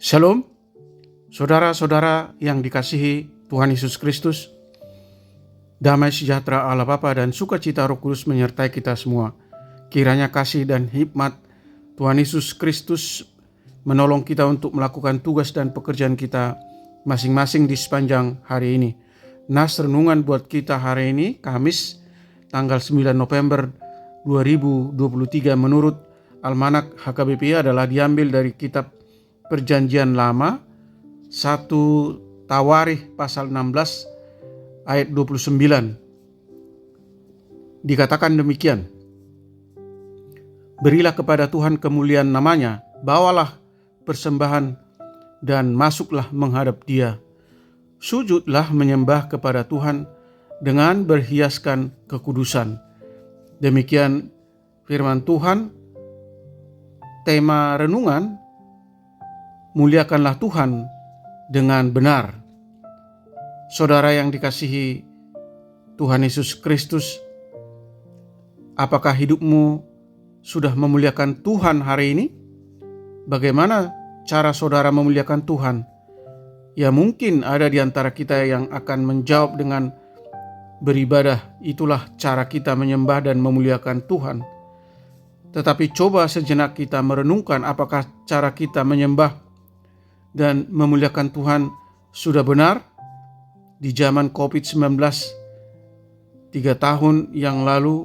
Shalom, saudara-saudara yang dikasihi Tuhan Yesus Kristus. Damai sejahtera Allah Bapa dan sukacita Roh Kudus menyertai kita semua. Kiranya kasih dan hikmat Tuhan Yesus Kristus menolong kita untuk melakukan tugas dan pekerjaan kita masing-masing di sepanjang hari ini. Nas renungan buat kita hari ini, Kamis, tanggal 9 November 2023 menurut Almanak HKBP adalah diambil dari kitab Perjanjian Lama, 1 Tawarikh pasal 16 ayat 29. Dikatakan demikian, berilah kepada Tuhan kemuliaan namanya, bawalah persembahan dan masuklah menghadap Dia. Sujudlah menyembah kepada Tuhan dengan berhiaskan kekudusan. Demikian firman Tuhan. Tema renungan, muliakanlah Tuhan dengan benar. Saudara yang dikasihi Tuhan Yesus Kristus, apakah hidupmu sudah memuliakan Tuhan hari ini? Bagaimana cara saudara memuliakan Tuhan? Ya, mungkin ada di antara kita yang akan menjawab dengan beribadah. Itulah cara kita menyembah dan memuliakan Tuhan. Tetapi coba sejenak kita merenungkan apakah cara kita menyembah dan memuliakan Tuhan sudah benar. Di zaman COVID-19 3 tahun yang lalu,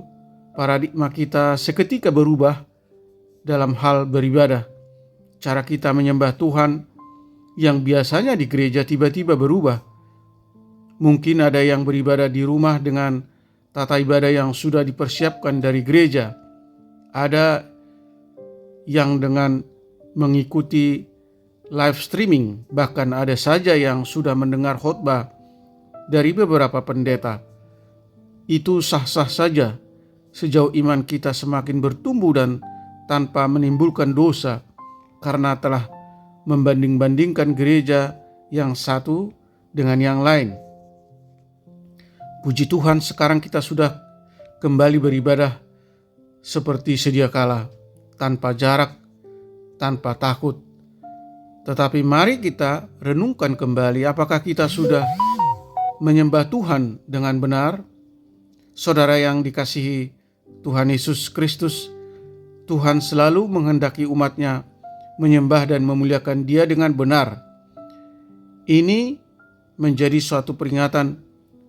paradigma kita seketika berubah dalam hal beribadah. Cara kita menyembah Tuhan yang biasanya di gereja tiba-tiba berubah. Mungkin ada yang beribadah di rumah dengan tata ibadah yang sudah dipersiapkan dari gereja. Ada yang dengan mengikuti live streaming, bahkan ada saja yang sudah mendengar khotbah dari beberapa pendeta. Itu sah-sah saja sejauh iman kita semakin bertumbuh dan tanpa menimbulkan dosa, karena telah membanding-bandingkan gereja yang satu dengan yang lain. Puji Tuhan, sekarang kita sudah kembali beribadah seperti sedia kala, tanpa jarak, tanpa takut. Tetapi mari kita renungkan kembali, apakah kita sudah menyembah Tuhan dengan benar? Saudara yang dikasihi Tuhan Yesus Kristus, Tuhan selalu menghendaki umatnya menyembah dan memuliakan Dia dengan benar. Ini menjadi suatu peringatan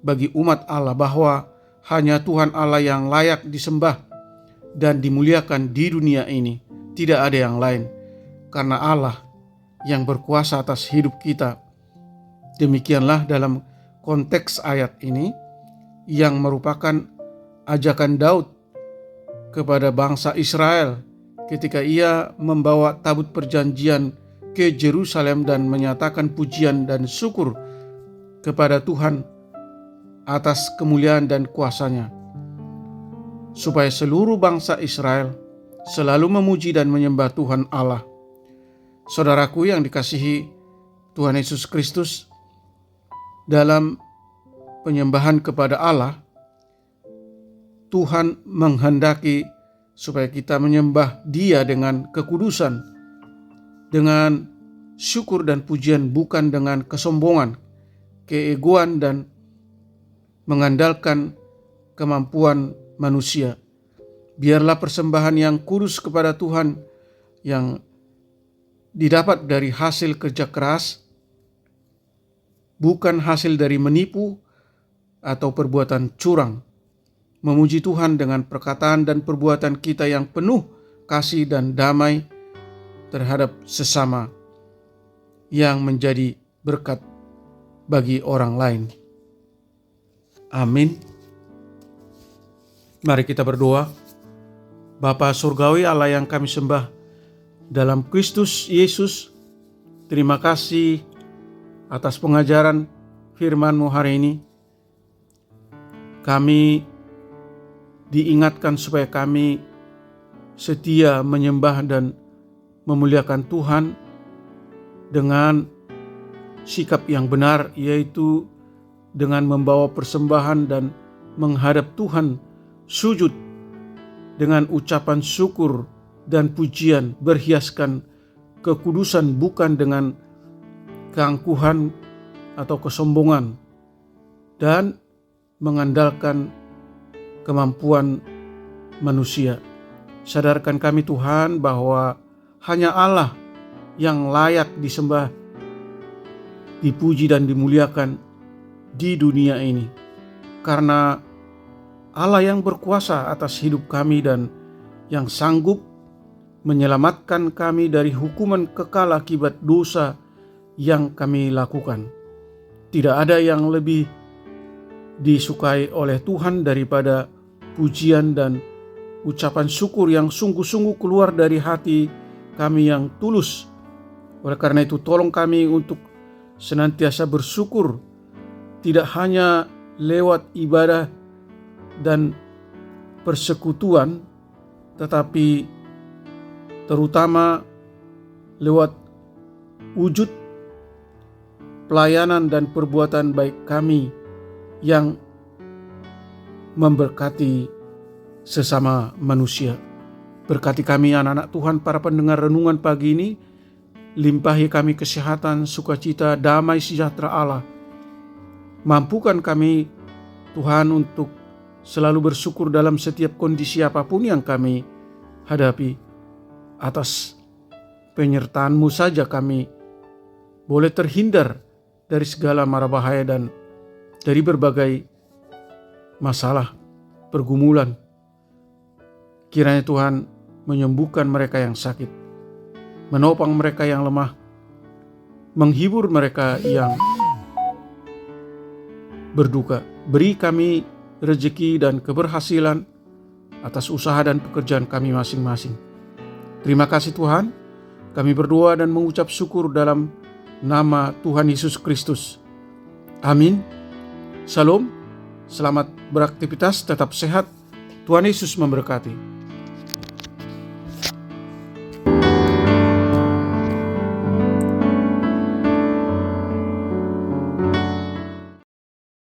bagi umat Allah bahwa hanya Tuhan Allah yang layak disembah dan dimuliakan di dunia ini. Tidak ada yang lain, karena Allah yang berkuasa atas hidup kita. Demikianlah dalam konteks ayat ini yang merupakan ajakan Daud kepada bangsa Israel ketika ia membawa tabut perjanjian ke Yerusalem dan menyatakan pujian dan syukur kepada Tuhan atas kemuliaan dan kuasanya, supaya seluruh bangsa Israel selalu memuji dan menyembah Tuhan Allah. Saudaraku yang dikasihi Tuhan Yesus Kristus, dalam penyembahan kepada Allah, Tuhan menghendaki supaya kita menyembah Dia dengan kekudusan, dengan syukur dan pujian, bukan dengan kesombongan, keegoan dan mengandalkan kemampuan manusia. Biarlah persembahan yang kudus kepada Tuhan, yang didapat dari hasil kerja keras, bukan hasil dari menipu atau perbuatan curang. Memuji Tuhan dengan perkataan dan perbuatan kita yang penuh kasih dan damai terhadap sesama, yang menjadi berkat bagi orang lain. Amin. Mari kita berdoa. Bapa Surgawi, Allah yang kami sembah dalam Kristus Yesus, terima kasih atas pengajaran firman-Mu hari ini. Kami diingatkan supaya kami setia menyembah dan memuliakan Tuhan dengan sikap yang benar, yaitu dengan membawa persembahan dan menghadap Tuhan, sujud dengan ucapan syukur dan pujian, berhiaskan kekudusan bukan dengan keangkuhan atau kesombongan dan mengandalkan kemampuan manusia. Sadarkan kami Tuhan bahwa hanya Allah yang layak disembah, dipuji dan dimuliakan di dunia ini. Karena Allah yang berkuasa atas hidup kami dan yang sanggup menyelamatkan kami dari hukuman kekal akibat dosa yang kami lakukan. Tidak ada yang lebih disukai oleh Tuhan daripada pujian dan ucapan syukur yang sungguh-sungguh keluar dari hati kami yang tulus. Oleh karena itu, tolong kami untuk senantiasa bersyukur, tidak hanya lewat ibadah dan persekutuan, tetapi terutama lewat wujud pelayanan dan perbuatan baik kami yang memberkati sesama manusia. Berkati kami anak-anak Tuhan, para pendengar renungan pagi ini. Limpahi kami kesehatan, sukacita, damai sejahtera Allah. Mampukan kami Tuhan untuk selalu bersyukur dalam setiap kondisi apapun yang kami hadapi. Atas penyertaan-Mu saja kami boleh terhindar dari segala mara bahaya dan dari berbagai masalah, pergumulan. Kiranya Tuhan menyembuhkan mereka yang sakit, menopang mereka yang lemah, menghibur mereka yang berduka. Beri kami rezeki dan keberhasilan atas usaha dan pekerjaan kami masing-masing. Terima kasih Tuhan, kami berdoa dan mengucap syukur dalam nama Tuhan Yesus Kristus. Amin. Shalom, selamat beraktivitas, tetap sehat. Tuhan Yesus memberkati.